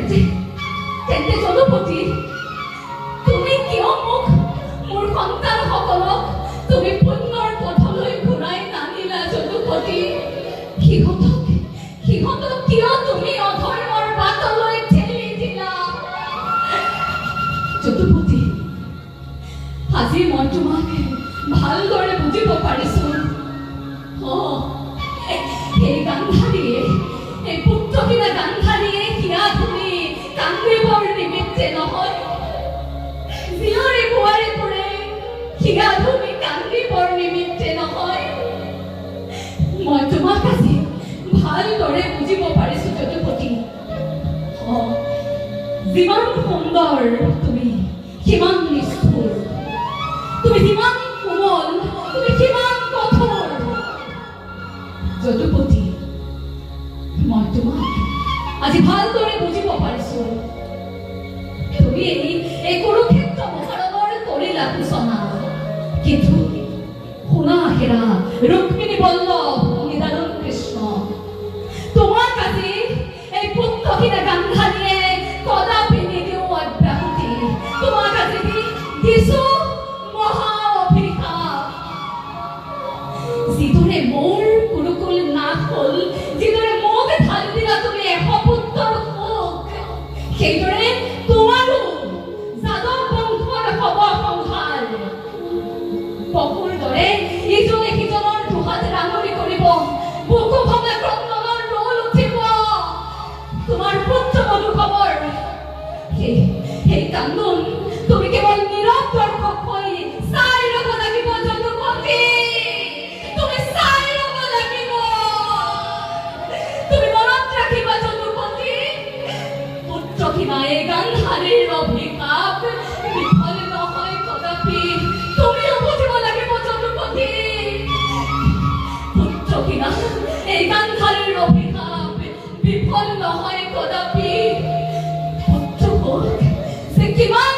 তেন্তে জনপতি তুমি কিয় মোক মোৰ সন্তানসকলক তুমি পুণ্যৰ পথলৈ ঘূৰাই নানিলা যদুপতি? সিহঁতক কিয় তুমি অধৰ্মৰ বাটলৈ ঠেলি দিলা? যদুপতি, আজি মই তোমাক ভালদৰে বুজিব পাৰিছো। এই গান্ধাৰীয়ে, এই পুত্ৰহীনা গান্ধাৰীয়ে হিয়া ধুনি কান্দিবৰ নিমিত্তে নহয়, জীয়ৰী বোৱাৰীবোৰে হিয়া ধুনি কান্দিবৰ নিমিত্তে নহয়। মই তোমাক আজি ভালদৰে বুজিব পাৰিছো যদুপতি। যিমান সুন্দৰ তুমি সিমান নিষ্ঠুৰ, তুমি যিমান কোমল তুমি সিমান কঠোৰ। যদুপতি, মই তোমাক আজি ভালদৰে বুজিব পাৰিছো। তুমি এই কুৰুক্ষেত্ৰ মহাৰণৰ কৰিলা সূচনা, কিন্তু শুনা হেৰা ৰুক্মিণী বল্লভ নিদাৰুণ কৃষ্ণ, তোমাক আজি এই পুত্ৰহীনা গান্ধাৰীয়ে কদাপি নিদিও অব্যাহতি। তোমাক আজি দিছো মহা অভিশাপ। যিদৰে মোৰ কুৰুকুল নাশ হ'ল, যিদৰে মোক ঢালি দিলা তুমি 100 পুত্ৰৰ শোক, সেইদৰে তোমাৰো যাদৱ বংশৰ হব সংহাৰ। পশুৰ দৰে ইজনে সিজনৰ দুহাত ৰাঙনি কৰিব, বুকু ভঙা ক্ৰন্দনৰ ৰোল উঠিব। তোমাৰ পুত্ৰ মধুখবৰ সেই কান্দোন তুমি কেৱল নীৰৱ দৰ্শক হৈ চাই ৰব লাগিব যদুপতি। তুমি চাই ৰব লাগিব, তুমি মনত ৰাখিবা যদুপতি। পুত্ৰহীনা এই গান্ধাৰীৰ অভিশাপ বিফল নহয় কদাপি। তুমিও বুজিব লাগিব যদুপতি। পুত্ৰহীনা এই গান্ধাৰীৰ অভিশাপ বিফল নহয় কদাপি। পুত্ৰ যে কিমান